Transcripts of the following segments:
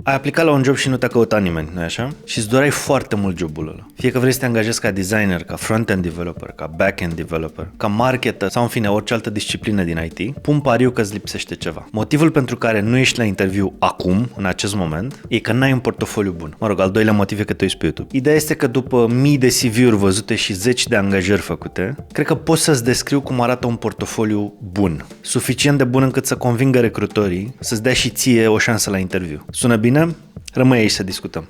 Ai aplicat la un job și nu te-a căutat nimeni, nu-i așa? Și îți doreai foarte mult jobul ăla. Fie că vrei să te angajezi ca designer, ca front-end developer, ca back-end developer, ca marketer sau în fine orice altă disciplină din IT, pun pariu că îți lipsește ceva. Motivul pentru care nu ești la interviu acum, în acest moment, e că n-ai un portofoliu bun. Mă rog, al doilea motiv e că te uiți pe YouTube. Ideea este că după mii de CV-uri văzute și zeci de angajări făcute, cred că poți să-ți descriu cum arată un portofoliu bun. Suficient de bun încât să convingă recrutorii să-ți dea și ție o șansă la interviu. Sună bine? Rămâi aici să discutăm.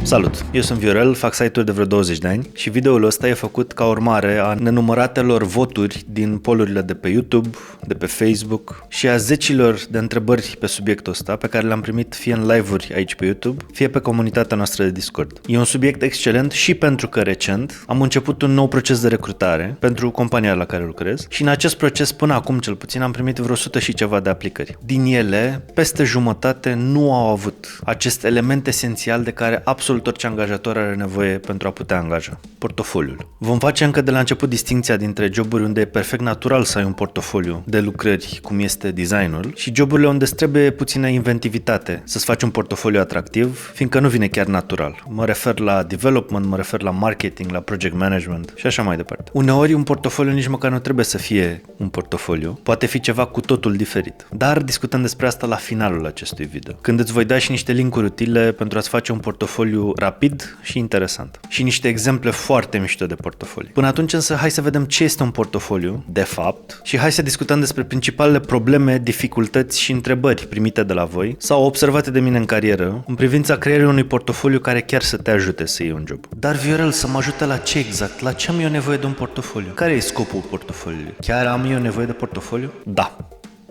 Salut! Eu sunt Viorel, fac site-uri de vreo 20 de ani și videoul ăsta e făcut ca urmare a nenumăratelor voturi din pollurile de pe YouTube, de pe Facebook și a zecilor de întrebări pe subiectul ăsta pe care le-am primit fie în live-uri aici pe YouTube, fie pe comunitatea noastră de Discord. E un subiect excelent și pentru că recent am început un nou proces de recrutare pentru compania la care lucrez și în acest proces până acum cel puțin am primit vreo 100 și ceva de aplicări. Din ele, peste jumătate nu au avut acest element esențial de care absolut orice angajator are nevoie pentru a putea angaja, portofoliul. Vom face încă de la început distinția dintre joburi unde e perfect natural să ai un portofoliu de lucrări, cum este designul, și joburile unde îți trebuie puțină inventivitate să-ți faci un portofoliu atractiv, fiindcă nu vine chiar natural. Mă refer la development, mă refer la marketing, la project management și așa mai departe. Uneori un portofoliu nici măcar nu trebuie să fie un portofoliu, poate fi ceva cu totul diferit. Dar discutăm despre asta la finalul acestui video, când îți voi da și niște linkuri utile pentru a-ți face un portofoliu rapid și interesant. Și niște exemple foarte mișto de portofoliu. Până atunci însă hai să vedem ce este un portofoliu, de fapt, și hai să discutăm despre principalele probleme, dificultăți și întrebări primite de la voi sau observate de mine în carieră în privința creării unui portofoliu care chiar să te ajute să iei un job. Dar Viorel, să mă ajute la ce exact? La ce am eu nevoie de un portofoliu? Care e scopul portofoliului? Chiar am eu nevoie de portofoliu? Da.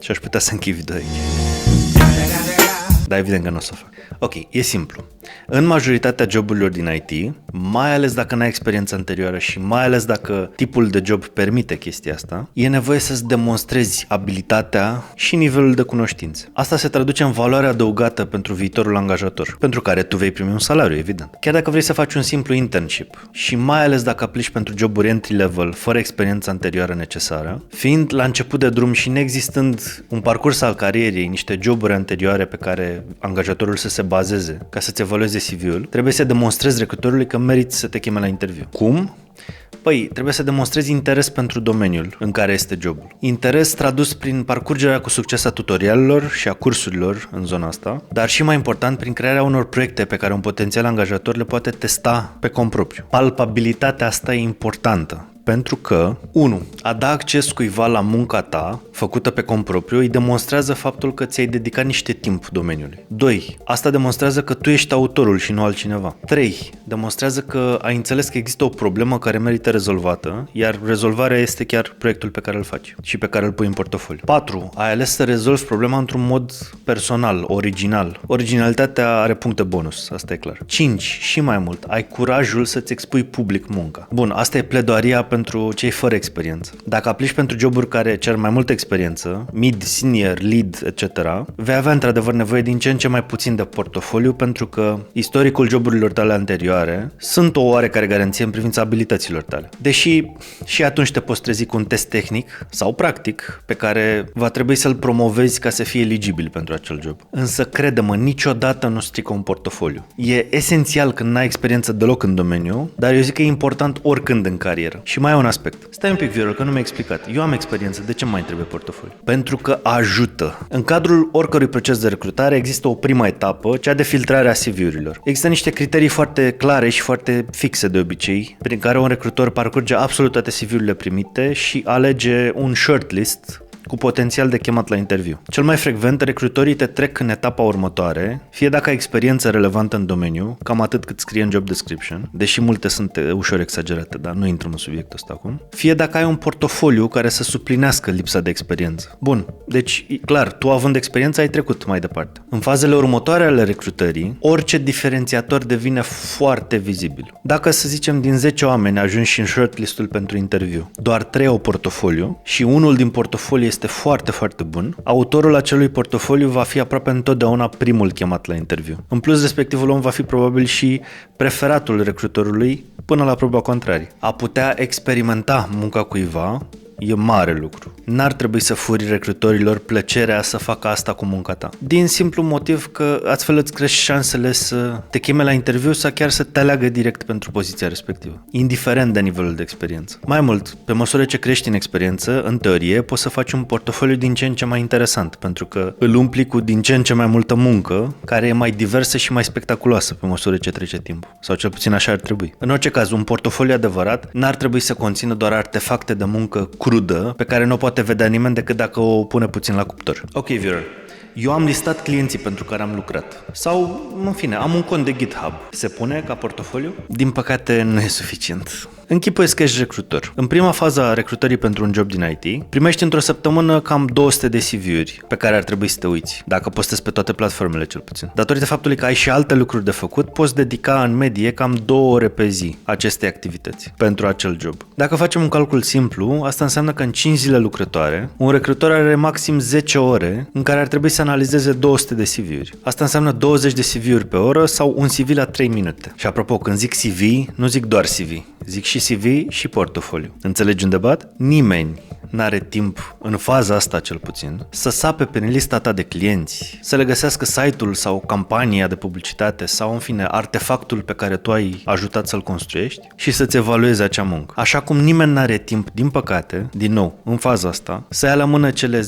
Și aș putea să închid video aici. Dar evident că nu o să o fac. Ok, e simplu. În majoritatea joburilor din IT, mai ales dacă n-ai experiență anterioară și mai ales dacă tipul de job permite chestia asta, e nevoie să-ți demonstrezi abilitatea și nivelul de cunoștințe. Asta se traduce în valoare adăugată pentru viitorul angajator, pentru care tu vei primi un salariu, evident. Chiar dacă vrei să faci un simplu internship și mai ales dacă aplici pentru joburi entry-level fără experiență anterioară necesară, fiind la început de drum și neexistând un parcurs al carierei, niște joburi anterioare pe care angajatorul să se bazeze ca să-ți evalueze CV-ul, trebuie să demonstrezi recrutorului că meriți să te cheme la interviu. Cum? Păi, trebuie să demonstrezi interes pentru domeniul în care este jobul. Interes tradus prin parcurgerea cu succes a tutorialelor și a cursurilor în zona asta, dar și mai important prin crearea unor proiecte pe care un potențial angajator le poate testa pe cont propriu. Palpabilitatea asta e importantă. Pentru că, 1. A da acces cuiva la munca ta, făcută pe cont propriu, îi demonstrează faptul că ți-ai dedicat niște timp domeniului. 2. Asta demonstrează că tu ești autorul și nu altcineva. 3. Demonstrează că ai înțeles că există o problemă care merită rezolvată, iar rezolvarea este chiar proiectul pe care îl faci și pe care îl pui în portofoliu. 4. Ai ales să rezolvi problema într-un mod personal, original. Originalitatea are puncte bonus, asta e clar. 5. Și mai mult, ai curajul să-ți expui public munca. Bun, asta e pledoaria pentru cei fără experiență. Dacă aplici pentru joburi care cer mai multă experiență, mid, senior, lead, etc., vei avea într-adevăr nevoie din ce în ce mai puțin de portofoliu pentru că istoricul joburilor tale anterioare sunt o oarecare garanție în privința abilităților tale. Deși și atunci te poți trezi cu un test tehnic sau practic pe care va trebui să-l promovezi ca să fie eligibil pentru acel job. Însă crede-mă, niciodată nu strică un portofoliu. E esențial când n-ai experiență deloc în domeniu, dar eu zic că e important oricând în carieră. Și mai e un aspect. Stai un pic, Viorel, că nu mi-ai explicat. Eu am experiență, de ce mai trebuie portofoliu? Pentru că ajută. În cadrul oricărui proces de recrutare există o primă etapă, cea de filtrare a CV-urilor. Există niște criterii foarte clare și foarte fixe de obicei, prin care un recrutor parcurge absolut toate CV-urile primite și alege un shortlist cu potențial de chemat la interviu. Cel mai frecvent, recrutorii te trec în etapa următoare, fie dacă ai experiență relevantă în domeniu, cam atât cât scrie în job description, deși multe sunt ușor exagerate, dar nu intrăm în subiectul ăsta acum, fie dacă ai un portofoliu care să suplinească lipsa de experiență. Bun, deci, clar, tu având experiență ai trecut mai departe. În fazele următoare ale recrutării, orice diferențiator devine foarte vizibil. Dacă, să zicem, din 10 oameni ajungi și în shortlistul pentru interviu, doar 3 au portofoliu și unul din portofoliu este foarte, foarte bun, autorul acelui portofoliu va fi aproape întotdeauna primul chemat la interviu. În plus, respectivul om va fi probabil și preferatul recrutorului până la proba contrarie. A putea experimenta munca cuiva e mare lucru. N-ar trebui să furi recrutorilor plăcerea să facă asta cu munca ta. Din simplu motiv că astfel îți crești șansele să te cheme la interviu sau chiar să te aleagă direct pentru poziția respectivă, indiferent de nivelul de experiență. Mai mult, pe măsură ce crești în experiență, în teorie, poți să faci un portofoliu din ce în ce mai interesant, pentru că îl umpli cu din ce în ce mai multă muncă, care e mai diversă și mai spectaculoasă pe măsură ce trece timpul. Sau cel puțin așa ar trebui. În orice caz, un portofoliu adevărat n-ar trebui să conțină doar artefacte de muncă crudă, pe care nu o poate vedea nimeni decât dacă o pune puțin la cuptor. Ok, Viorel. Eu am listat clienții pentru care am lucrat. Sau, în fine, am un cont de GitHub. Se pune ca portofoliu? Din păcate, nu e suficient. Închipuiesc că ești recrutor. În prima fază a recrutării pentru un job din IT, primești într-o săptămână cam 200 de CV-uri pe care ar trebui să te uiți, dacă postezi pe toate platformele cel puțin. Datorită faptului că ai și alte lucruri de făcut, poți dedica în medie cam 2 ore pe zi acestei activități pentru acel job. Dacă facem un calcul simplu, asta înseamnă că în 5 zile lucrătoare, un recrutor are maxim 10 ore în care ar trebui să analizeze 200 de CV-uri. Asta înseamnă 20 de CV-uri pe oră sau un CV la 3 minute. Și apropo, când zic CV, nu zic doar CV, zic și CV și portofoliu. Înțelegi unde bat? Nimeni n-are timp, în faza asta cel puțin, să sape pe lista ta de clienți, să le găsească site-ul sau campania de publicitate sau, în fine, artefactul pe care tu ai ajutat să-l construiești și să-ți evaluezi acea muncă. Așa cum nimeni n-are timp, din păcate, din nou, în faza asta, să ia la mână cele 10-15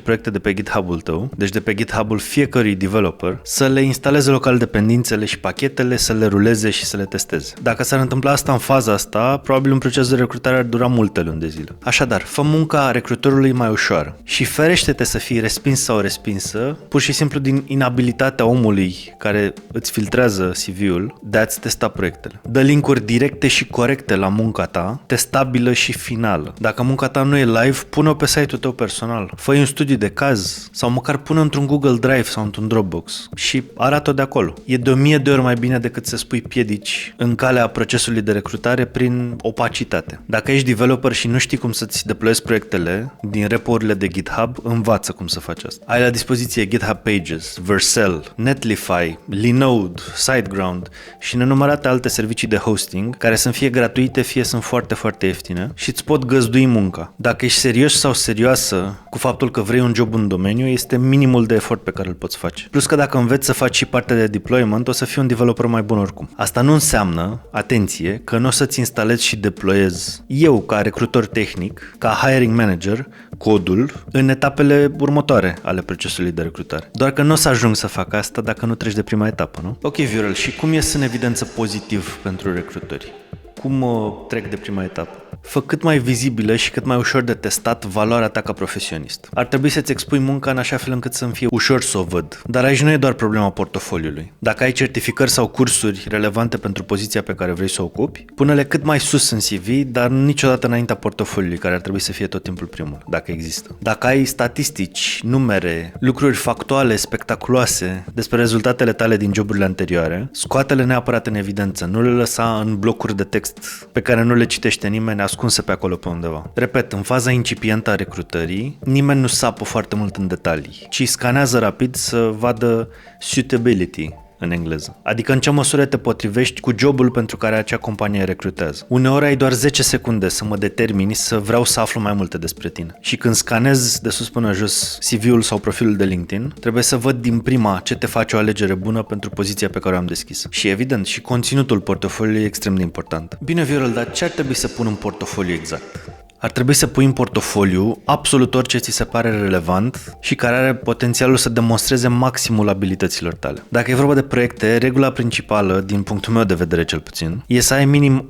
proiecte de pe GitHub-ul tău, deci de pe GitHub-ul fiecărui developer, să le instaleze local dependențele și pachetele, să le ruleze și să le testeze. Dacă s-ar întâmpla asta în faza asta, probabil un proces de recrutare ar dura multe luni de zile. Așadar, fă munca recrutorului mai ușoară și ferește-te să fii respins sau respinsă, pur și simplu din inabilitatea omului care îți filtrează CV-ul de a-ți testa proiectele. Dă link-uri directe și corecte la munca ta, testabilă și finală. Dacă munca ta nu e live, pune-o pe site-ul tău personal. Fă-i un studiu de caz sau măcar pune-o într-un Google Drive sau într-un Dropbox și arată-o de acolo. E de 1000 de ori mai bine decât să spui piedici în calea procesului de recrutare prin opacitate. Dacă ești developer și nu știi cum să-ți deployezi proiectele din repo-urile de GitHub, învață cum să faci asta. Ai la dispoziție GitHub Pages, Vercel, Netlify, Linode, SiteGround și nenumărate alte servicii de hosting care sunt fie gratuite, fie sunt foarte, foarte ieftine și îți pot găzdui munca. Dacă ești serios sau serioasă cu faptul că vrei un job în domeniu, este minimul de efort pe care îl poți face. Plus că dacă înveți să faci și partea de deployment, o să fii un developer mai bun oricum. Asta nu înseamnă, atenție, că nu o să-ți instalezi și deployezi eu ca recrutor tehnic, ca hiring manager, codul în etapele următoare ale procesului de recrutare. Doar că nu o să ajung să fac asta dacă nu treci de prima etapă, nu? Ok, Viorel, și cum ies în evidență pozitiv pentru recrutori? Cum trec de prima etapă? Fă cât mai vizibilă și cât mai ușor de testat valoarea ta ca profesionist. Ar trebui să-ți expui munca în așa fel încât să-mi fie ușor să o văd. Dar aici nu e doar problema portofoliului. Dacă ai certificări sau cursuri relevante pentru poziția pe care vrei să o ocupi, pune-le cât mai sus în CV, dar niciodată înaintea portofoliului, care ar trebui să fie tot timpul primul, dacă există. Dacă ai statistici, numere, lucruri factuale, spectaculoase despre rezultatele tale din joburile anterioare, scoate-le neapărat în evidență, nu le lăsa în blocuri de text pe care nu le citește nimeni, ascunse pe acolo pe undeva. Repet, în faza incipientă a recrutării, nimeni nu sapă foarte mult în detalii, ci scanează rapid să vadă suitability în engleză. Adică în ce măsură te potrivești cu jobul pentru care acea companie recrutează. Uneori ai doar 10 secunde să mă determini să vreau să aflu mai multe despre tine. Și când scanez de sus până jos CV-ul sau profilul de LinkedIn, trebuie să văd din prima ce te face o alegere bună pentru poziția pe care o am deschis. Și evident, și conținutul portofoliului e extrem de important. Bine, Viorel, dar ce ar trebui să pun în portofoliu exact? Ar trebui să pui în portofoliu absolut orice ți se pare relevant și care are potențialul să demonstreze maximul abilităților tale. Dacă e vorba de proiecte, regula principală, din punctul meu de vedere cel puțin, e să ai minim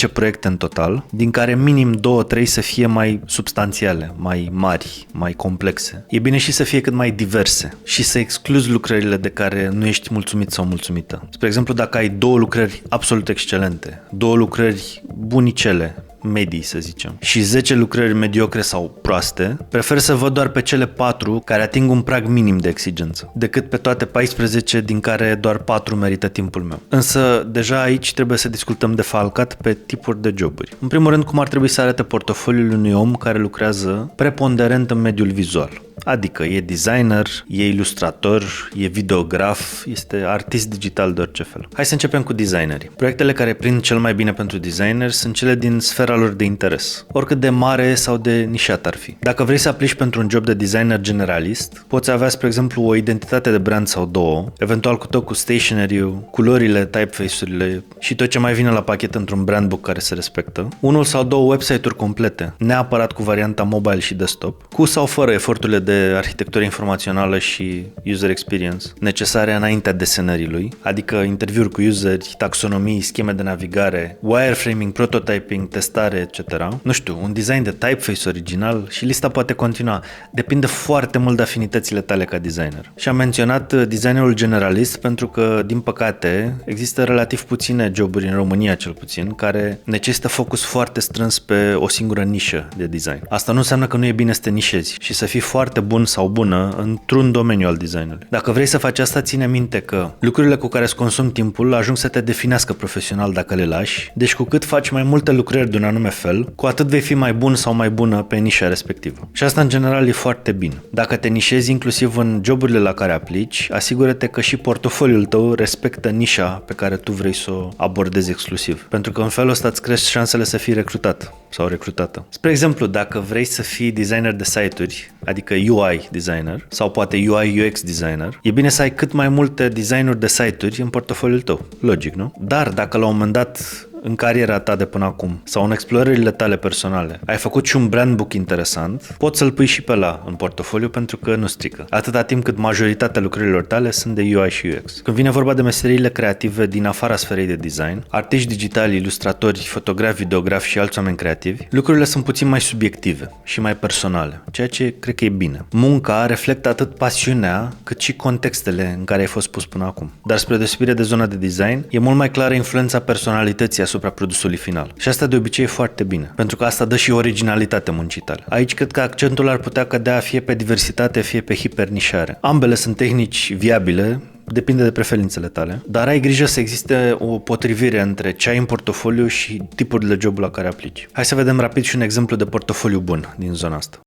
8-10 proiecte în total, din care minim 2-3 să fie mai substanțiale, mai mari, mai complexe. E bine și să fie cât mai diverse și să excluzi lucrările de care nu ești mulțumit sau mulțumită. Spre exemplu, dacă ai 2 lucrări absolut excelente, 2 lucrări bunicele, medii, să zicem, și 10 lucrări mediocre sau proaste, prefer să văd doar pe cele 4 care ating un prag minim de exigență, decât pe toate 14 din care doar 4 merită timpul meu. Însă, deja aici trebuie să discutăm defalcat pe tipuri de joburi. În primul rând, cum ar trebui să arate portofoliul unui om care lucrează preponderent în mediul vizual. Adică e designer, e ilustrator, e videograf, este artist digital de orice fel. Hai să începem cu designerii. Proiectele care prind cel mai bine pentru designeri sunt cele din sfera lor de interes, oricât de mare sau de nișat ar fi. Dacă vrei să aplici pentru un job de designer generalist, poți avea, spre exemplu, o identitate de brand sau două, eventual cu tot cu stationery-ul, culorile, typeface-urile și tot ce mai vine la pachet într-un brand book care se respectă, unul sau două website-uri complete, neapărat cu varianta mobile și desktop, cu sau fără eforturile de arhitectură informațională și user experience necesare înaintea desenării, adică interviuri cu useri, taxonomii, scheme de navigare, wireframing, prototyping, testare, etc. Nu știu, un design de typeface original și lista poate continua. Depinde foarte mult de afinitățile tale ca designer. Și am menționat designerul generalist pentru că, din păcate, există relativ puține joburi în România, cel puțin, care necesită focus foarte strâns pe o singură nișă de design. Asta nu înseamnă că nu e bine să te nișezi și să fii foarte bun sau bună într-un domeniu al designului. Dacă vrei să faci asta, ține minte că lucrurile cu care îți consumi timpul ajung să te definească profesional dacă le lași, deci cu cât faci mai multe lucrări de un anume fel, cu atât vei fi mai bun sau mai bună pe nișa respectivă. Și asta în general e foarte bine. Dacă te nișezi inclusiv în joburile la care aplici, asigură-te că și portofoliul tău respectă nișa pe care tu vrei să o abordezi exclusiv. Pentru că în felul ăsta îți crești șansele să fii recrutat sau recrutată. Spre exemplu, dacă vrei să fii designer de site-uri, adică UI designer sau poate UI UX designer, e bine să ai cât mai multe designuri de site-uri în portofoliul tău. Logic, nu? Dar dacă la un moment dat în cariera ta de până acum sau în explorările tale personale ai făcut și un brand book interesant, poți să-l pui și pe ăla în portofoliu pentru că nu strică. Atâta timp cât majoritatea lucrărilor tale sunt de UI și UX. Când vine vorba de meseriile creative din afara sferei de design, artiști digitali, ilustratori, fotografi, videografi și alți oameni creativi, lucrurile sunt puțin mai subiective și mai personale, ceea ce cred că e bine. Munca reflectă atât pasiunea cât și contextele în care ai fost pus până acum. Dar spre deosebire de zona de design, e mult mai clară influența personalității asupra produsului final. Și asta de obicei e foarte bine, pentru că asta dă și originalitate muncii tale. Aici cred că accentul ar putea cădea fie pe diversitate, fie pe hipernișare. Ambele sunt tehnici viabile, depinde de preferințele tale, dar ai grijă să existe o potrivire între ce ai în portofoliu și tipurile de job la care aplici. Hai să vedem rapid și un exemplu de portofoliu bun din zona asta.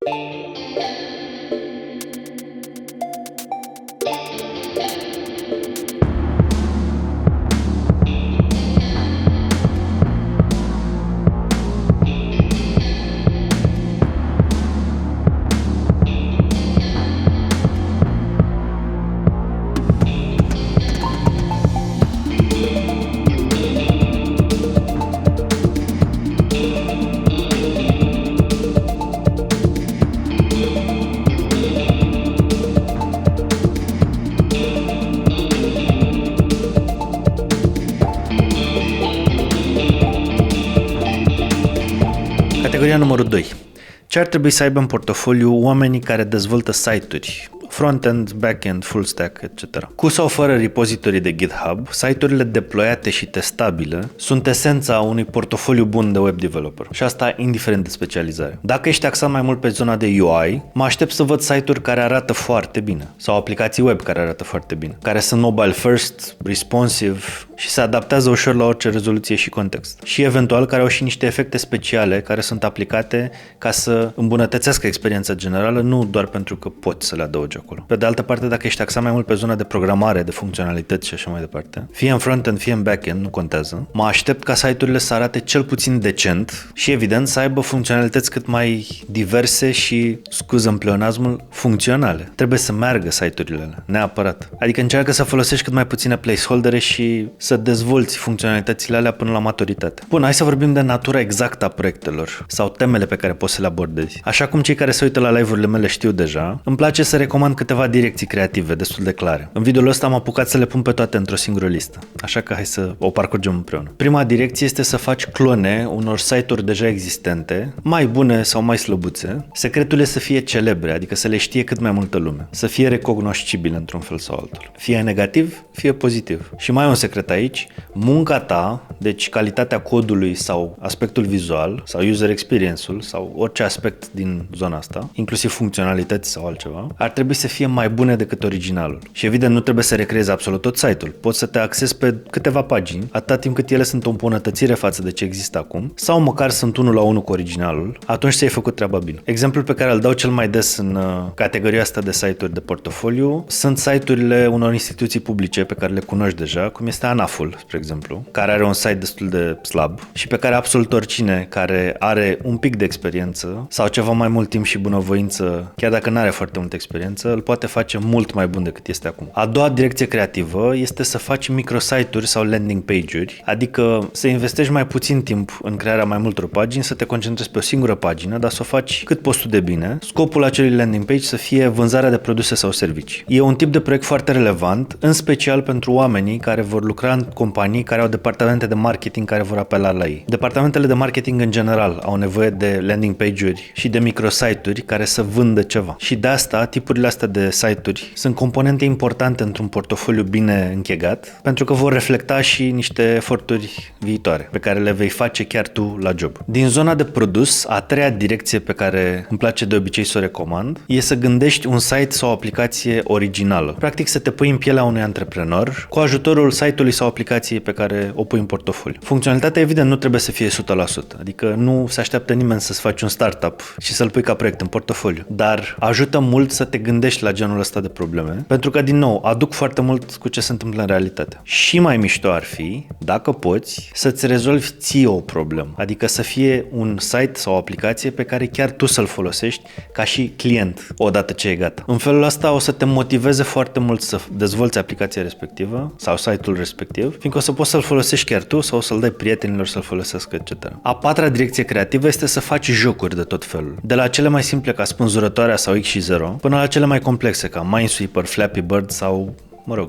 Categoria numărul 2. Ce ar trebui să aibă în portofoliu oamenii care dezvoltă site-uri, front-end, back-end, full stack, etc. Cu sau fără repozitorii de GitHub, site-urile deployate și testabile sunt esența unui portofoliu bun de web developer. Și asta indiferent de specializare. Dacă ești axat mai mult pe zona de UI, mă aștept să văd site-uri care arată foarte bine sau aplicații web care arată foarte bine, care sunt mobile first, responsive și se adaptează ușor la orice rezoluție și context. Și eventual care au și niște efecte speciale care sunt aplicate ca să îmbunătățească experiența generală, nu doar pentru că poți să le adaugi acolo. Pe de altă parte, dacă ești axat mai mult pe zona de programare, de funcționalități și așa mai departe, fie în front-end, fie în back-end, nu contează, mă aștept ca site-urile să arate cel puțin decent și evident să aibă funcționalități cât mai diverse și, scuză-mi pleonasmul, funcționale. Trebuie să meargă site-urile alea, neapărat. Adică încearcă să folosești cât mai puține placeholdere și să dezvolți funcționalitățile alea până la maturitate. Bun, hai să vorbim de natura exactă a proiectelor sau temele pe care poți să le abordezi. Așa cum cei care se uită la live-urile mele știu deja, îmi place să recomand câteva direcții creative destul de clare. În videoul ăsta am apucat să le pun pe toate într-o singură listă, așa că hai să o parcurgem împreună. Prima direcție este să faci clone unor site-uri deja existente, mai bune sau mai slăbuțe. Secretul este să fie celebre, adică să le știe cât mai multă lume, să fie recognoscibile într-un fel sau altul. Fie negativ, fie pozitiv. Și mai e un secret aici, munca ta, deci calitatea codului sau aspectul vizual sau user experience-ul sau orice aspect din zona asta, inclusiv funcționalități sau altceva, ar trebui să fie mai bune decât originalul. Și evident nu trebuie să recreezi absolut tot site-ul. Poți să te axezi pe câteva pagini, atâta timp cât ele sunt o îmbunătățire față de ce există acum, sau măcar sunt unul la unul cu originalul, atunci ți-ai făcut treaba bine. Exemplul pe care îl dau cel mai des în categoria asta de site-uri de portofoliu sunt site-urile unor instituții publice pe care le cunoști deja, cum este ANAF-ul, spre exemplu, care are un site destul de slab și pe care absolut oricine care are un pic de experiență sau ceva mai mult timp și bunăvoință, chiar dacă nu are foarte multă experiență, îl poate face mult mai bun decât este acum. A doua direcție creativă este să faci microsite-uri sau landing page-uri, adică să investești mai puțin timp în crearea mai multor pagini, să te concentrezi pe o singură pagină, dar să o faci cât poți tu de bine. Scopul acelui landing page să fie vânzarea de produse sau servicii. E un tip de proiect foarte relevant, în special pentru oamenii care vor lucra în companii care au departamente de marketing care vor apela la ei. Departamentele de marketing în general au nevoie de landing page-uri și de microsite-uri care să vândă ceva. Și de asta, tipurile astea de site-uri sunt componente importante într-un portofoliu bine închegat, pentru că vor reflecta și niște eforturi viitoare pe care le vei face chiar tu la job. Din zona de produs, a treia direcție pe care îmi place de obicei să o recomand e să gândești un site sau o aplicație originală. Practic să te pui în pielea unui antreprenor cu ajutorul site-ului sau aplicației pe care o pui în portofoliu. Funcționalitatea evident nu trebuie să fie 100%, adică nu se așteaptă nimeni să-ți faci un startup și să-l pui ca proiect în portofoliu, dar ajută mult să te gândești la genul ăsta de probleme, pentru că din nou aduc foarte mult cu ce se întâmplă în realitate. Și mai mișto ar fi, dacă poți, să-ți rezolvi ție o problemă, adică să fie un site sau o aplicație pe care chiar tu să-l folosești ca și client odată ce e gata. În felul ăsta o să te motiveze foarte mult să dezvolți aplicația respectivă sau site-ul respectiv, fiindcă o să poți să-l folosești chiar tu sau să-l dai prietenilor să-l folosească, etc. A patra direcție creativă este să faci jocuri de tot felul. De la cele mai simple ca spânzurătoarea sau X și 0, până la cele mai complexe ca Minesweeper, Flappy Bird sau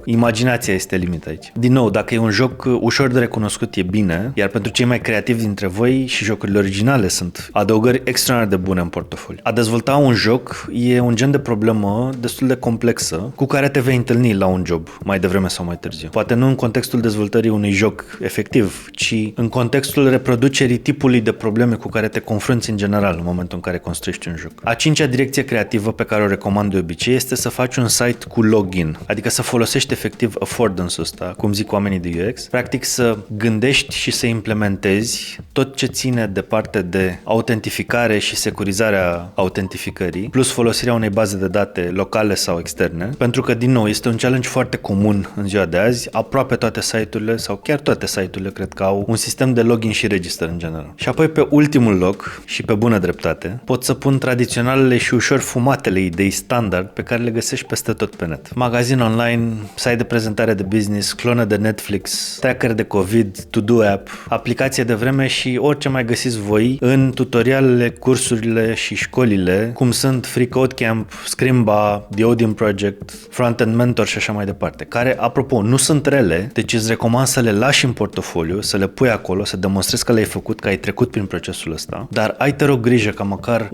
imaginația este limita aici. Din nou, dacă e un joc ușor de recunoscut, e bine, iar pentru cei mai creativi dintre voi și jocurile originale sunt adăugări extraordinar de bune în portofoliu. A dezvolta un joc e un gen de problemă destul de complexă cu care te vei întâlni la un job mai devreme sau mai târziu. Poate nu în contextul dezvoltării unui joc efectiv, ci în contextul reproducerii tipului de probleme cu care te confrunți în general în momentul în care construiești un joc. A cincea direcție creativă pe care o recomand de obicei este să faci un site cu login, adică să folosești efectiv affordance-ul ăsta, cum zic oamenii de UX, practic să gândești și să implementezi tot ce ține de parte de autentificare și securizarea autentificării, plus folosirea unei baze de date locale sau externe, pentru că, din nou, este un challenge foarte comun în ziua de azi, aproape toate site-urile sau chiar toate site-urile cred că au un sistem de login și register în general. Și apoi pe ultimul loc, și pe bună dreptate, pot să pun tradiționalele și ușor fumatele idei standard pe care le găsești peste tot pe net. Magazin online, site de prezentare de business, clonă de Netflix, tracker de COVID, to-do app, aplicație de vreme și orice mai găsiți voi în tutorialele, cursurile și școlile, cum sunt Free Code Camp, Scrimba, The Odin Project, Front-End Mentor și așa mai departe, care, apropo, nu sunt rele, deci îți recomand să le lași în portofoliu, să le pui acolo, să demonstrezi că le-ai făcut, că ai trecut prin procesul ăsta, dar ai, te rog, grijă ca măcar 1-2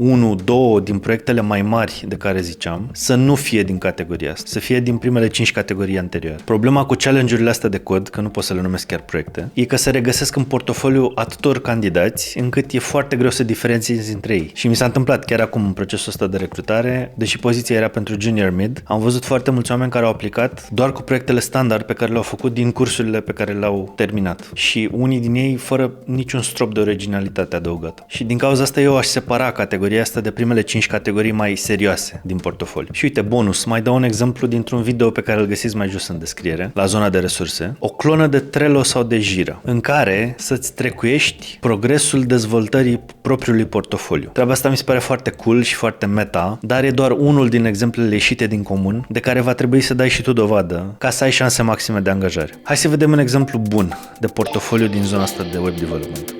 din proiectele mai mari de care ziceam să nu fie din categoria asta, să fie din primele 5 categorii anterioare. Problema cu challenge-urile astea de cod, că nu pot să le numesc chiar proiecte, e că se regăsesc în portofoliu atâtor candidați încât e foarte greu să diferențiezi între ei. Și mi s-a întâmplat chiar acum în procesul ăsta de recrutare, deși poziția era pentru junior mid, am văzut foarte mulți oameni care au aplicat doar cu proiectele standard pe care le-au făcut din cursurile pe care le-au terminat. Și unii din ei fără niciun strop de originalitate adăugată. Și din cauza asta eu aș separa categoria asta de primele 5 categorii mai serioase din portofoliu. Și uite, bonus, mai dau un exemplu dintr-un video pe care îl găsiți mai jos în descriere, la zona de resurse, o clonă de Trello sau de Jira, în care să-ți trecuiești progresul dezvoltării propriului portofoliu. Treaba asta mi se pare foarte cool și foarte meta, dar e doar unul din exemplele ieșite din comun, de care va trebui să dai și tu dovadă, ca să ai șanse maxime de angajare. Hai să vedem un exemplu bun de portofoliu din zona asta de web development.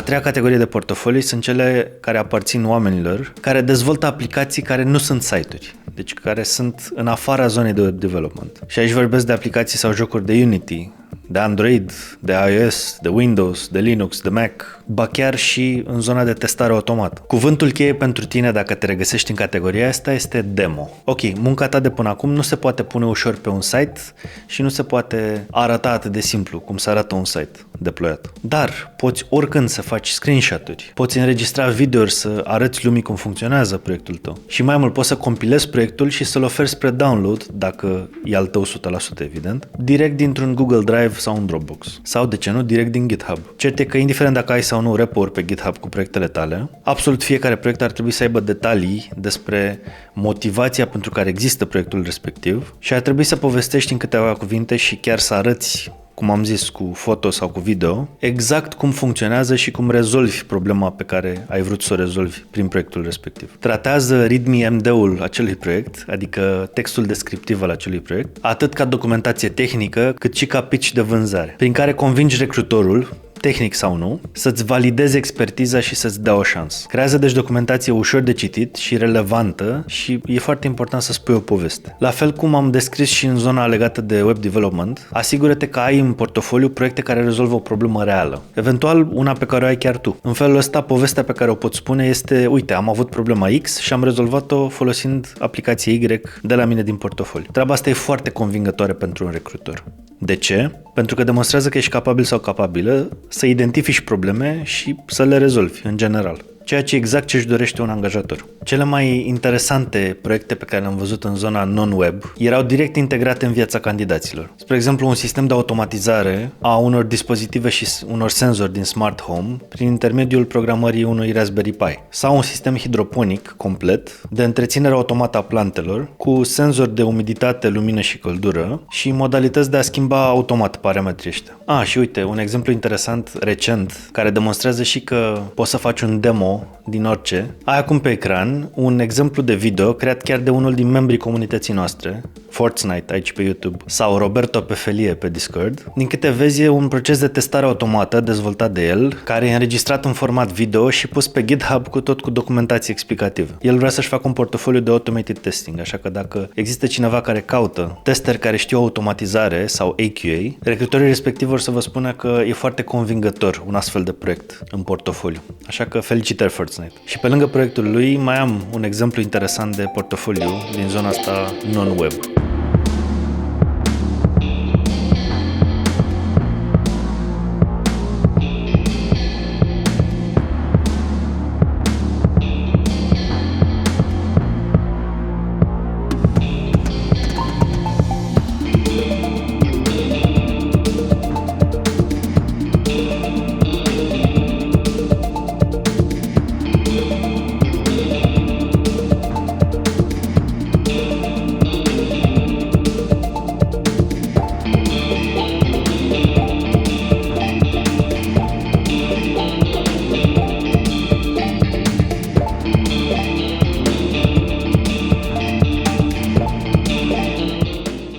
treia categorie de portofolii sunt cele care aparțin oamenilor care dezvoltă aplicații care nu sunt site-uri, deci care sunt în afara zonei de web development. Și aici vorbesc de aplicații sau jocuri de Unity, de Android, de iOS, de Windows, de Linux, de Mac, ba chiar și în zona de testare automată. Cuvântul cheie pentru tine dacă te regăsești în categoria asta este demo. Ok, munca ta de până acum nu se poate pune ușor pe un site și nu se poate arăta atât de simplu cum se arată un site deployat. Dar poți oricând să faci screenshot-uri, poți înregistra videouri să arăți lumii cum funcționează proiectul tău și mai mult poți să compilezi proiectul și să-l oferi spre download, dacă e al tău 100% evident, direct dintr-un Google Drive sau un Dropbox. Sau, de ce nu, direct din GitHub. Cert e că indiferent dacă ai sau nu repo-uri pe GitHub cu proiectele tale, absolut fiecare proiect ar trebui să aibă detalii despre motivația pentru care există proiectul respectiv și ar trebui să povestești în câteva cuvinte și chiar să arăți, cum am zis, cu foto sau cu video, exact cum funcționează și cum rezolvi problema pe care ai vrut să o rezolvi prin proiectul respectiv. Tratează README-MD-ul acelui proiect, adică textul descriptiv al acelui proiect, atât ca documentație tehnică, cât și ca pitch de vânzare, prin care convingi recrutorul, tehnic sau nu, să-ți valideze expertiza și să-ți dea o șansă. Creează deci documentație ușor de citit și relevantă și e foarte important să spui o poveste. La fel cum am descris și în zona legată de web development, asigură-te că ai în portofoliu proiecte care rezolvă o problemă reală. Eventual una pe care o ai chiar tu. În felul ăsta, povestea pe care o poți spune este: uite, am avut problema X și am rezolvat-o folosind aplicația Y de la mine din portofoliu. Treaba asta e foarte convingătoare pentru un recrutor. De ce? Pentru că demonstrează că ești capabil sau capabilă să identifici probleme și să le rezolvi în general. Ceea ce exact ce își dorește un angajator. Cele mai interesante proiecte pe care le-am văzut în zona non-web erau direct integrate în viața candidaților. Spre exemplu, un sistem de automatizare a unor dispozitive și unor senzori din smart home prin intermediul programării unui Raspberry Pi. Sau un sistem hidroponic complet de întreținere automată a plantelor cu senzori de umiditate, lumină și căldură și modalități de a schimba automat parametrii ăștia. Și uite, un exemplu interesant recent care demonstrează și că poți să faci un demo din orice. Ai acum pe ecran un exemplu de video creat chiar de unul din membrii comunității noastre, Fortnite aici pe YouTube, sau Roberto pe Felie pe Discord. Din câte vezi, e un proces de testare automată dezvoltat de el, care e înregistrat în format video și pus pe GitHub cu documentație explicativă. El vrea să-și facă un portofoliu de automated testing, așa că dacă există cineva care caută testeri care știu automatizare sau AQA, recrutorii respectivi vor să vă spună că e foarte convingător un astfel de proiect în portofoliu. Așa că felicitări Fortnite. Și pe lângă proiectul lui mai am un exemplu interesant de portofoliu din zona asta non-web.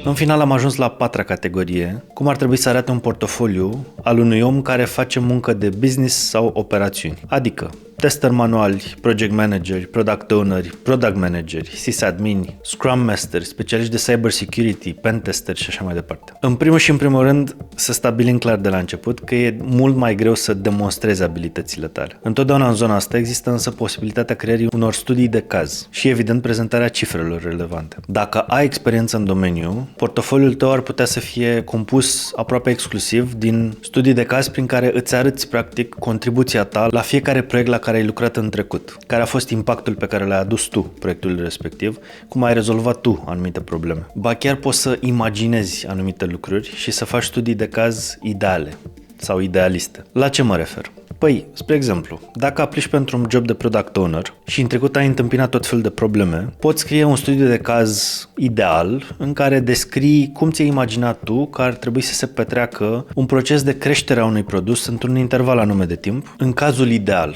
În final am ajuns la a patra categorie, cum ar trebui să arate un portofoliu al unui om care face muncă de business sau operațiuni, adică tester manuali, project manageri, product owneri, product manageri, sysadmini, scrum masteri, specialiști de cyber security, pen testeri și așa mai departe. În primul și în primul rând, să stabilim clar de la început că e mult mai greu să demonstrezi abilitățile tale. Întotdeauna în zona asta există însă posibilitatea creării unor studii de caz și evident prezentarea cifrelor relevante. Dacă ai experiență în domeniu, portofoliul tău ar putea să fie compus aproape exclusiv din studii de caz prin care îți arăți practic contribuția ta la fiecare proiect la care ai lucrat în trecut, care a fost impactul pe care l-ai adus tu proiectului respectiv, cum ai rezolvat tu anumite probleme. Ba chiar poți să imaginezi anumite lucruri și să faci studii de caz ideale sau idealiste. La ce mă refer? Păi, spre exemplu, dacă aplici pentru un job de product owner și în trecut ai întâmpinat tot felul de probleme, poți scrie un studiu de caz ideal în care descrii cum ți-ai imaginat tu că ar trebui să se petreacă un proces de creștere a unui produs într-un interval anume de timp, în cazul ideal,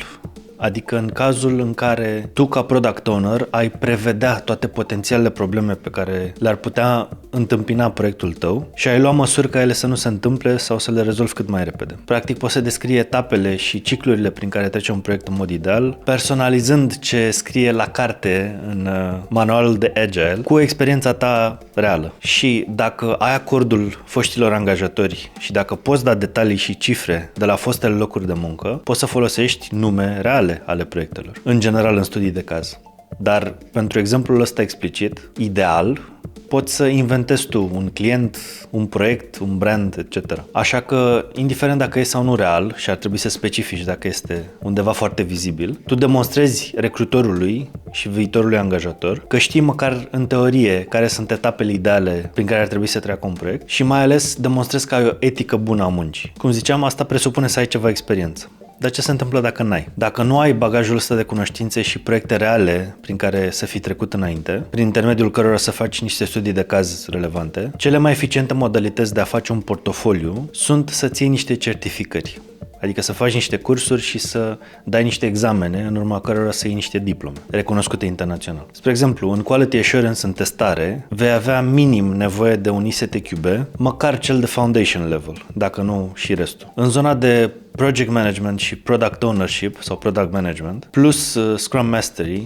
Adică în cazul în care tu ca product owner ai prevedea toate potențialele probleme pe care le-ar putea întâmpina proiectul tău și ai lua măsuri ca ele să nu se întâmple sau să le rezolvi cât mai repede. Practic poți să descrii etapele și ciclurile prin care trece un proiect în mod ideal, personalizând ce scrie la carte în manualul de Agile cu experiența ta reală. Și dacă ai acordul foștilor angajatori și dacă poți da detalii și cifre de la fostele locuri de muncă, poți să folosești nume reale ale proiectelor, în general în studii de caz. Dar pentru exemplul ăsta explicit, ideal, poți să inventezi tu un client, un proiect, un brand, etc. Așa că, indiferent dacă e sau nu real și ar trebui să specifici dacă este undeva foarte vizibil, tu demonstrezi recrutorului și viitorului angajator că știi măcar în teorie care sunt etapele ideale prin care ar trebui să treacă un proiect și mai ales demonstrezi că ai o etică bună a muncii. Cum ziceam, asta presupune să ai ceva experiență. Dar ce se întâmplă dacă n-ai? Dacă nu ai bagajul ăsta de cunoștințe și proiecte reale prin care să fii trecut înainte, prin intermediul cărora să faci niște studii de caz relevante, cele mai eficiente modalități de a face un portofoliu sunt să-ți iei niște certificări. Adică să faci niște cursuri și să dai niște examene în urma cărora să iei niște diplome recunoscute internațional. Spre exemplu, în Quality Assurance, în testare, vei avea minim nevoie de un ISTQB, măcar cel de foundation level, dacă nu și restul. În zona de Project Management și Product Ownership sau Product Management, plus Scrum Mastery,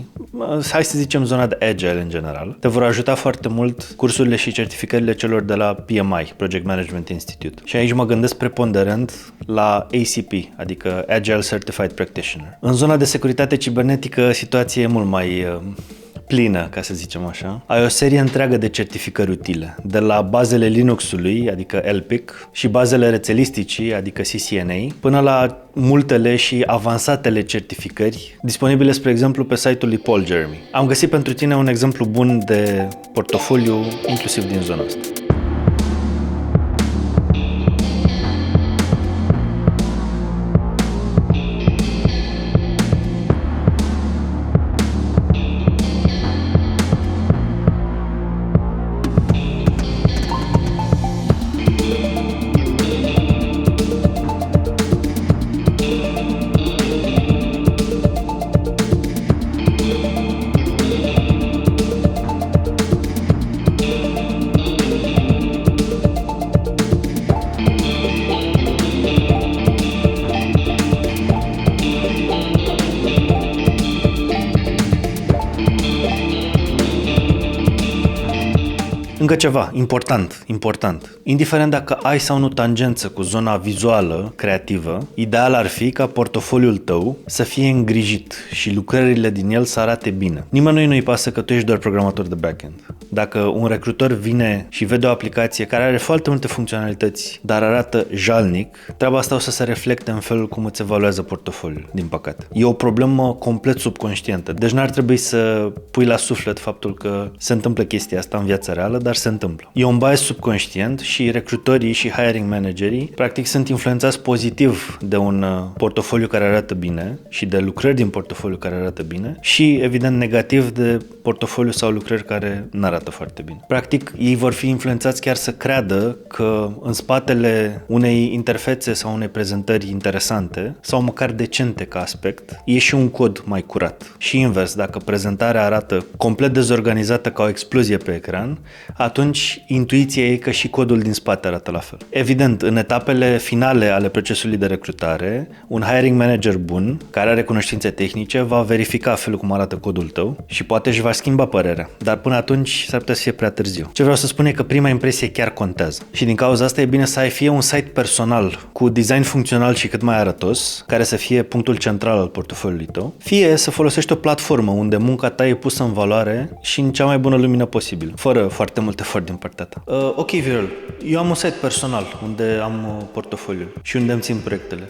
hai să zicem zona de Agile în general, te vor ajuta foarte mult cursurile și certificările celor de la PMI, Project Management Institute. Și aici mă gândesc preponderent la ACP, adică Agile Certified Practitioner. În zona de securitate cibernetică, situația e mult mai plină, ca să zicem așa. Ai o serie întreagă de certificări utile, de la bazele Linux-ului, adică LPIC, și bazele rețelisticii, adică CCNA, până la multele și avansatele certificări disponibile, spre exemplu, pe site-ul lui Paul Jeremy. Am găsit pentru tine un exemplu bun de portofoliu, inclusiv din zona asta. Încă ceva, important. Indiferent dacă ai sau nu tangență cu zona vizuală, creativă, ideal ar fi ca portofoliul tău să fie îngrijit și lucrările din el să arate bine. Nimănui nu-i pasă că tu ești doar programator de backend. Dacă un recrutor vine și vede o aplicație care are foarte multe funcționalități, dar arată jalnic, treaba asta o să se reflecte în felul cum îți evaluează portofoliul, din păcate. E o problemă complet subconștientă, deci n-ar trebui să pui la suflet faptul că se întâmplă chestia asta în viața reală, dar se întâmplă. E un bias subconștient și recrutorii și hiring managerii practic sunt influențați pozitiv de un portofoliu care arată bine și de lucrări din portofoliu care arată bine și evident negativ de portofoliu sau lucrări care nu arată foarte bine. Practic ei vor fi influențați chiar să creadă că în spatele unei interfețe sau unei prezentări interesante sau măcar decente ca aspect e și un cod mai curat. Și invers, dacă prezentarea arată complet dezorganizată ca o explozie pe ecran, atunci intuiția e că și codul din spate arată la fel. Evident, în etapele finale ale procesului de recrutare, un hiring manager bun, care are cunoștințe tehnice, va verifica felul cum arată codul tău și poate își va schimba părerea, dar până atunci s-ar putea să fie prea târziu. Ce vreau să spun e că prima impresie chiar contează și din cauza asta e bine să ai fie un site personal cu design funcțional și cât mai arătos, care să fie punctul central al portofoliului tău, fie să folosești o platformă unde munca ta e pusă în valoare și în cea mai bună lumină posibil, fără foarte mult efort din partea ta. Ok, Viorel, eu am un site personal unde am portofoliul și unde îmi țin proiectele.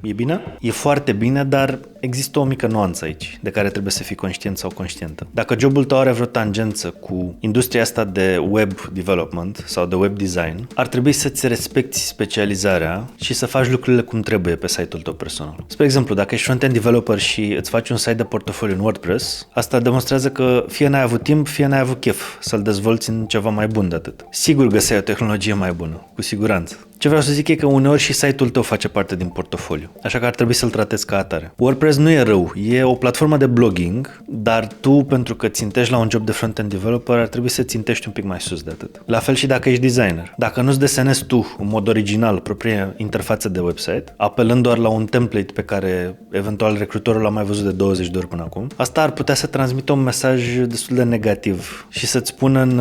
E bine? E foarte bine, dar există o mică nuanță aici, de care trebuie să fii conștient sau conștientă. Dacă jobul tău are vreo tangență cu industria asta de web development sau de web design, ar trebui să-ți respecti specializarea și să faci lucrurile cum trebuie pe site-ul tău personal. Spre exemplu, dacă ești front-end developer și îți faci un site de portofoliu în WordPress, asta demonstrează că fie n-ai avut timp, fie n-ai avut chef să-l dezvolți în ceva mai bun de atât. Sigur găseai o tehnologie mai bună, cu siguranță. Ce vreau să zic e că uneori și site-ul tău face parte din portofoliu, așa că ar trebui să-l tratezi ca atare. WordPress WordPress nu e rău, e o platformă de blogging, dar tu, pentru că țintești la un job de front-end developer, ar trebui să țintești un pic mai sus de atât. La fel și dacă ești designer. Dacă nu-ți desenezi tu, în mod original, propria interfață de website, apelând doar la un template pe care eventual recrutorul l-a mai văzut de 20 de ori până acum, asta ar putea să transmită un mesaj destul de negativ și să-ți pună în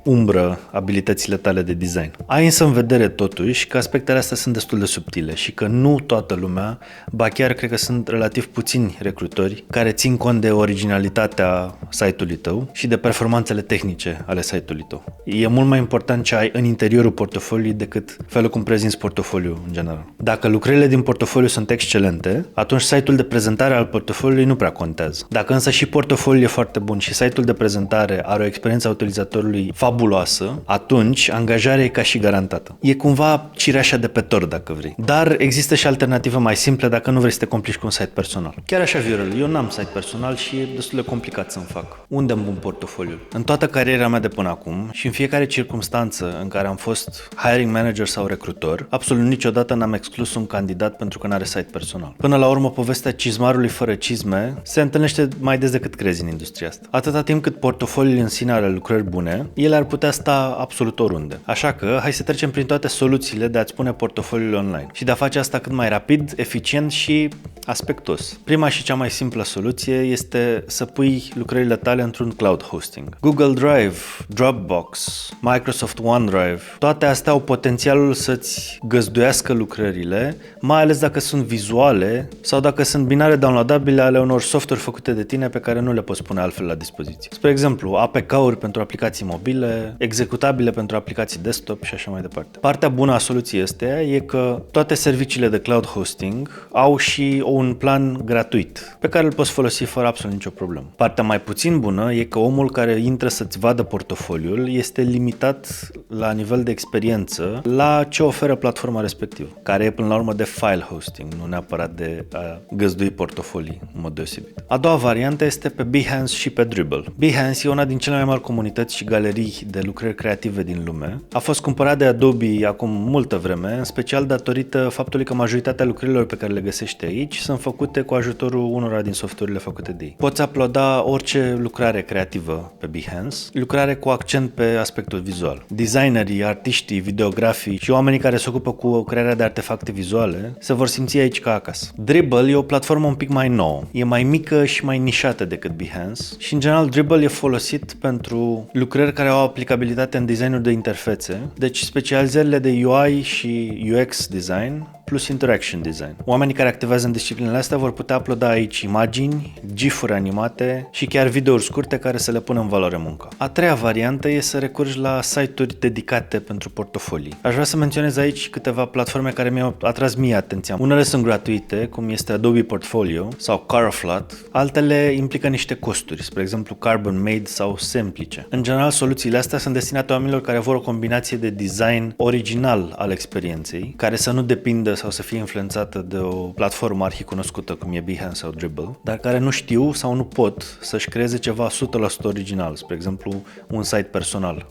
umbră abilitățile tale de design. Ai însă în vedere totuși că aspectele astea sunt destul de subtile și că nu toată lumea, ba chiar cred că sunt relativ puțini recrutori care țin cont de originalitatea site-ului tău și de performanțele tehnice ale site-ului tău. E mult mai important ce ai în interiorul portofoliului decât felul cum prezinți portofoliul în general. Dacă lucrările din portofoliu sunt excelente, atunci site-ul de prezentare al portofoliului nu prea contează. Dacă însă și portofoliul e foarte bun și site-ul de prezentare are o experiență a utilizatorului fabuloasă, atunci angajarea e ca și garantată. E cumva cireașa de pe tort, dacă vrei. Dar există și alternative mai simple dacă nu vrei să te complici cu un site personal. Chiar așa, Viorel, eu n-am site personal și e destul de complicat să-mi fac. Unde îmi pun portofoliul? În toată cariera mea de până acum și în fiecare circunstanță în care am fost hiring manager sau recrutor, absolut niciodată n-am exclus un candidat pentru că n-are site personal. Până la urmă, povestea cizmarului fără cizme se întâlnește mai des decât crezi în industria asta. Atâta timp cât portofoliul în sine are lucrări bune, ele ar putea sta absolut oriunde. Așa că, hai să trecem prin toate soluțiile de a-ți pune portofoliul online și de a face asta cât mai rapid, eficient și aspectos. Prima și cea mai simplă soluție este să pui lucrările tale într-un cloud hosting. Google Drive, Dropbox, Microsoft OneDrive, toate astea au potențialul să-ți găzduiască lucrările, mai ales dacă sunt vizuale sau dacă sunt binare downloadabile ale unor software făcute de tine pe care nu le poți pune altfel la dispoziție. Spre exemplu, APK-uri pentru aplicații mobile, executabile pentru aplicații desktop și așa mai departe. Partea bună a soluției astea e că toate serviciile de cloud hosting au și un plan gratuit pe care îl poți folosi fără absolut nicio problemă. Partea mai puțin bună e că omul care intră să-ți vadă portofoliul este limitat la nivel de experiență la ce oferă platforma respectivă, care e până la urmă de file hosting, nu neapărat de a găzdui portofolii în mod deosebit. A doua variantă este pe Behance și pe Dribbble. Behance e una din cele mai mari comunități și galerii de lucrări creative din lume. A fost cumpărat de Adobe acum multă vreme, în special datorită faptului că majoritatea lucrărilor pe care le găsești aici sunt făcute cu ajutorul unora din softurile făcute de ei. Poți uploada orice lucrare creativă pe Behance, lucrare cu accent pe aspectul vizual. Designerii, artiștii, videografii și oamenii care se ocupă cu crearea de artefacte vizuale se vor simți aici ca acasă. Dribbble e o platformă un pic mai nouă. E mai mică și mai nișată decât Behance și în general Dribbble e folosit pentru lucrări care au aplicabilitate în designul de interfețe, deci specializările de UI și UX design plus interaction design. Oamenii care activează în disciplinele astea vor putea uploada aici imagini, gif-uri animate și chiar videouri scurte care să le pună în valoare munca. A treia variantă e să recurgi la site-uri dedicate pentru portofolii. Aș vrea să menționez aici câteva platforme care mi-au atras mie atenția. Unele sunt gratuite, cum este Adobe Portfolio sau Caraflat, altele implică niște costuri, spre exemplu Carbon Made sau Semplice. În general, soluțiile astea sunt destinate oamenilor care vor o combinație de design original al experienței, care să nu depindă sau să fie influențată de o platformă arhicunoscută cum e Behance sau Dribbble, dar care nu știu sau nu pot să-și creeze ceva 100% original, spre exemplu un site personal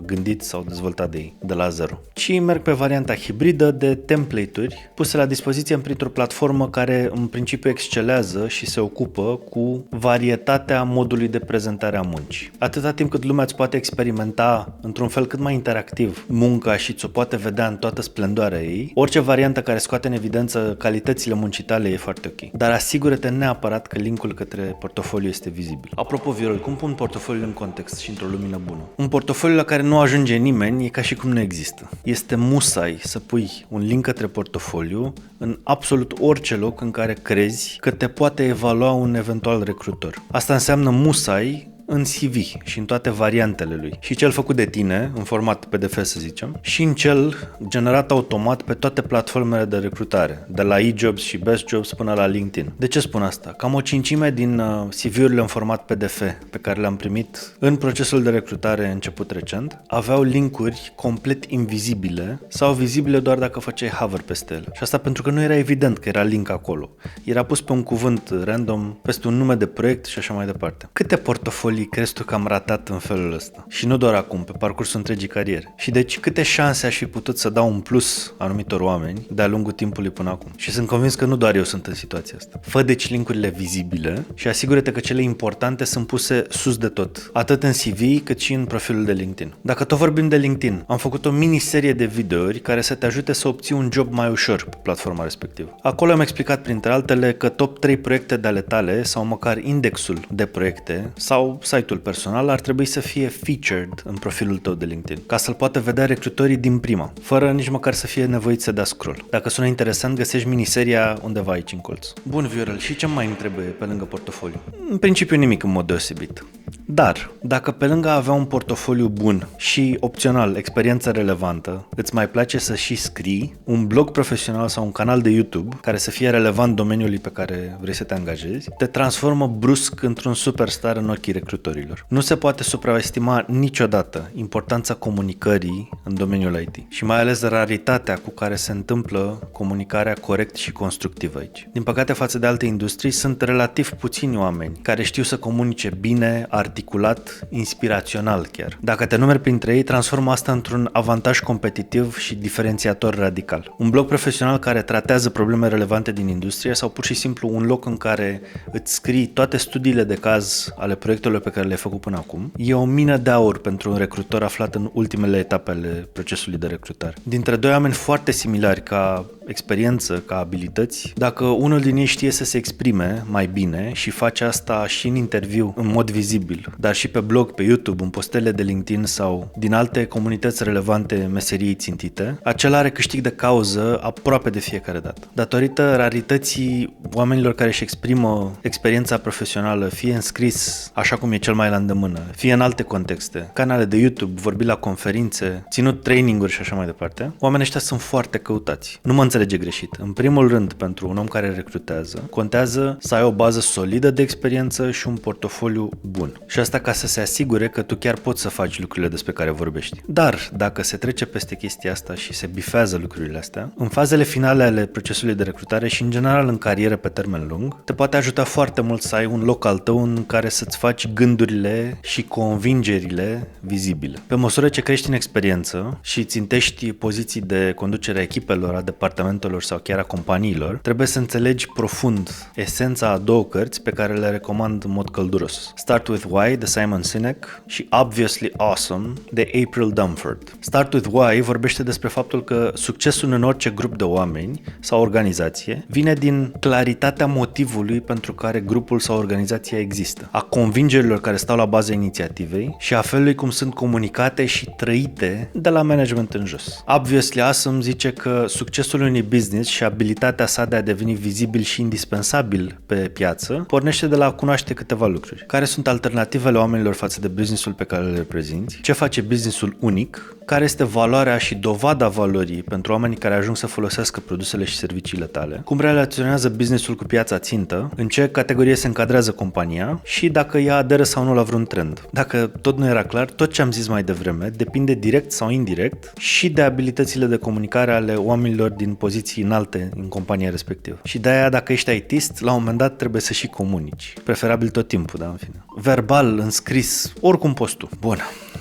gândit sau dezvoltat de ei, de la zero. Și merg pe varianta hibridă de template-uri puse la dispoziție printr-o platformă care în principiu excelează și se ocupă cu varietatea modului de prezentare a muncii. Atâta timp cât lumea îți poate experimenta într-un fel cât mai interactiv munca și ți-o poate vedea în toată splendoarea ei, orice variantă care scoate în evidență calitățile muncii tale e foarte ok. Dar asigură-te neapărat că linkul către portofoliu este vizibil. Apropo, Viorel, cum pun portofoliul în context și într-o lumină bună? Un portofoliu la care nu ajunge nimeni e ca și cum nu există. Este musai să pui un link către portofoliu în absolut orice loc în care crezi că te poate evalua un eventual recrutor. Asta înseamnă musai în CV și în toate variantele lui. Și cel făcut de tine, în format PDF să zicem, și în cel generat automat pe toate platformele de recrutare, de la eJobs și Best Jobs până la LinkedIn. De ce spun asta? Cam o cincime din CV-urile în format PDF pe care le-am primit în procesul de recrutare început recent, aveau linkuri complet invizibile sau vizibile doar dacă făceai hover peste ele. Și asta pentru că nu era evident că era link acolo. Era pus pe un cuvânt random, peste un nume de proiect și așa mai departe. Câte portofolii Holy, crezi tu că am ratat în felul ăsta? Și nu doar acum, pe parcursul întregii cariere. Și deci câte șanse aș fi putut să dau un plus anumitor oameni de-a lungul timpului până acum? Și sunt convins că nu doar eu sunt în situația asta. Fă deci link-urile vizibile și asigură-te că cele importante sunt puse sus de tot, atât în CV cât și în profilul de LinkedIn. Dacă tot vorbim de LinkedIn, am făcut o miniserie de videouri care să te ajute să obții un job mai ușor pe platforma respectivă. Acolo am explicat printre altele că top 3 proiecte de ale tale sau măcar indexul de proiecte sau site-ul personal ar trebui să fie featured în profilul tău de LinkedIn, ca să-l poată vedea recrutorii din prima, fără nici măcar să fie nevoit să dea scroll. Dacă sună interesant, găsești miniseria undeva aici în colț. Bun, Viorel, și ce mai îmi trebuie pe lângă portofoliu? În principiu nimic în mod deosebit. Dar, dacă pe lângă a avea un portofoliu bun și, opțional, experiență relevantă, îți mai place să și scrii, un blog profesional sau un canal de YouTube care să fie relevant domeniului pe care vrei să te angajezi, te transformă brusc într-un superstar în ochii recrutorilor. Nu se poate supraestima niciodată importanța comunicării în domeniul IT și mai ales raritatea cu care se întâmplă comunicarea corect și constructivă aici. Din păcate, față de alte industrii, sunt relativ puțini oameni care știu să comunice bine, articulat, inspirațional chiar. Dacă te numeri printre ei, transformă asta într-un avantaj competitiv și diferențiator radical. Un blog profesional care tratează probleme relevante din industrie sau pur și simplu un loc în care îți scrii toate studiile de caz ale proiectelor pe care le-ai făcut până acum, e o mină de aur pentru un recrutor aflat în ultimele etape ale procesului de recrutare. Dintre doi oameni foarte similari ca experiență, ca abilități, dacă unul din ei știe să se exprime mai bine și face asta și în interviu în mod vizibil, dar și pe blog, pe YouTube, în postele de LinkedIn sau din alte comunități relevante meseriei țintite, acela are câștig de cauză aproape de fiecare dată. Datorită rarității oamenilor care își exprimă experiența profesională, fie în scris, așa cum e cel mai la îndemână, fie în alte contexte, canale de YouTube, vorbi la conferințe, ținut traininguri și așa mai departe, oamenii ăștia sunt foarte căutați. Nu mă înțelege greșit. În primul rând, pentru un om care recrutează, contează să ai o bază solidă de experiență și un portofoliu bun. Și asta ca să se asigure că tu chiar poți să faci lucrurile despre care vorbești. Dar, dacă se trece peste chestia asta și se bifează lucrurile astea, în fazele finale ale procesului de recrutare și în general în carieră pe termen lung, te poate ajuta foarte mult să ai un loc al tău în care să-ți faci gândurile și convingerile vizibile. Pe măsură ce crești în experiență și țintești poziții de conducere a echipelor, a departamentelor sau chiar a companiilor, trebuie să înțelegi profund esența a două cărți pe care le recomand în mod călduros. Start with Why de Simon Sinek și Obviously Awesome de April Dunford. Start with Why vorbește despre faptul că succesul în orice grup de oameni sau organizație vine din claritatea motivului pentru care grupul sau organizația există, a convingerilor care stau la baza inițiativei și a felului cum sunt comunicate și trăite de la management în jos. Obviously Awesome zice că succesul unui business și abilitatea sa de a deveni vizibil și indispensabil pe piață pornește de la a cunoaște câteva lucruri. Care sunt alternativele oamenilor față de businessul pe care îl reprezinți? Ce face businessul unic? Care este valoarea și dovada valorii pentru oamenii care ajung să folosească produsele și serviciile tale? Cum relaționează businessul cu piața țintă? În ce categorie se încadrează compania? Și dacă ea aderă sau nu la vreun trend? Dacă tot nu era clar, tot ce am zis mai devreme depinde direct sau indirect și de abilitățile de comunicare ale oamenilor din poziții înalte în compania respectivă. Și de-aia, dacă ești IT-ist, la un moment dat trebuie să și comunici. Preferabil tot timpul, dar în fine. Verbal, în scris, oricum poți tu. Bun.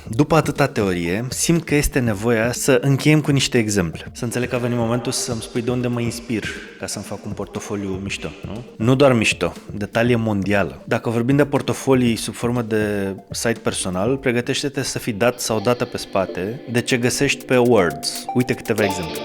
După atâta teorie, simt că este nevoia să încheiem cu niște exemple. Să înțeleg că a venit momentul să-mi spui de unde mă inspir ca să-mi fac un portofoliu mișto, nu? Nu doar mișto, de talie mondială. Dacă vorbim de portofolii sub formă de site personal, pregătește-te să fii dat sau dată pe spate de ce găsești pe Words. Uite câteva exemple.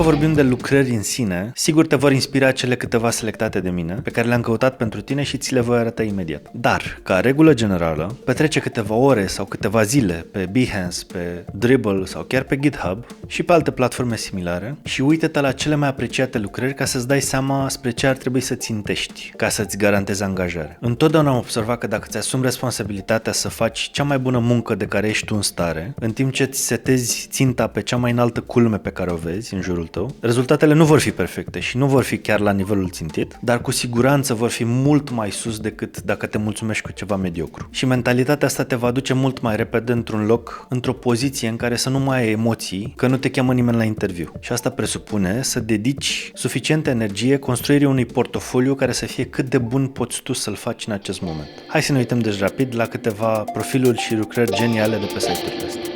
vorbim de lucrări în sine, sigur te vor inspira cele câteva selectate de mine, pe care le-am căutat pentru tine și ți le voi arăta imediat. Dar, ca regulă generală, petrece câteva ore sau câteva zile pe Behance, pe Dribbble sau chiar pe GitHub și pe alte platforme similare și uită-te la cele mai apreciate lucrări ca să-ți dai seama spre ce ar trebui să țintești ca să-ți garantezi angajare. Întotdeauna am observat că dacă ți asumi responsabilitatea să faci cea mai bună muncă de care ești tu în stare, în timp ce îți setezi ținta pe cea mai înaltă culme pe care o vezi în jurul tău, rezultatele nu vor fi perfecte și nu vor fi chiar la nivelul țintit, dar cu siguranță vor fi mult mai sus decât dacă te mulțumești cu ceva mediocru. Și mentalitatea asta te va duce mult mai repede într-un loc, într-o poziție în care să nu mai ai emoții, că nu te cheamă nimeni la interviu. Și asta presupune să dedici suficientă energie construirii unui portofoliu care să fie cât de bun poți tu să-l faci în acest moment. Hai să ne uităm deci rapid la câteva profiluri și lucrări geniale de pe site-urile astea.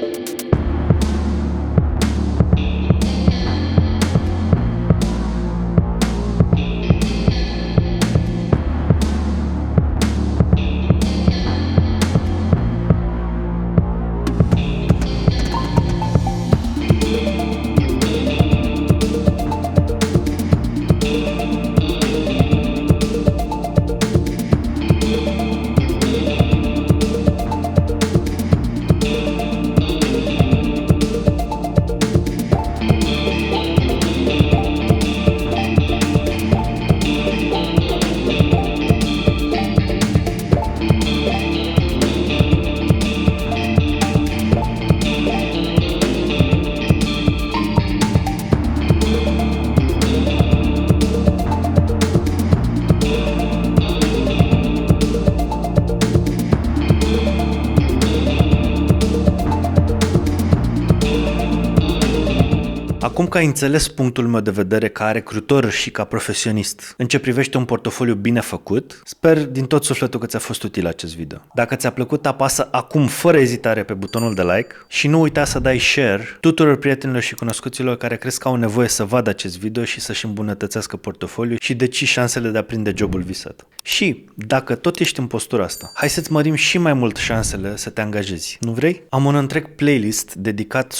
Acum că ai înțeles punctul meu de vedere ca recrutor și ca profesionist în ce privește un portofoliu bine făcut, sper din tot sufletul că ți-a fost util acest video. Dacă ți-a plăcut, apasă acum fără ezitare pe butonul de like și nu uita să dai share tuturor prietenilor și cunoscuților care crezi că au nevoie să vadă acest video și să-și îmbunătățească portofoliul și deci șansele de a prinde jobul visat. Și, dacă tot ești în postura asta, hai să-ți mărim și mai mult șansele să te angajezi. Nu vrei? Am un întreg playlist dedicat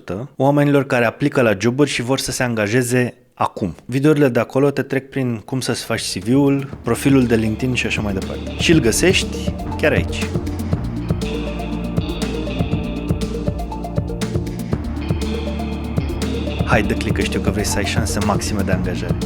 100% oamenilor care aplică la joburi și vor să se angajeze acum. Videourile de acolo te trec prin cum să-ți faci CV-ul, profilul de LinkedIn și așa mai departe. Și îl găsești chiar aici. Hai, dă click, că știu că vrei să ai șanse maxime de angajare.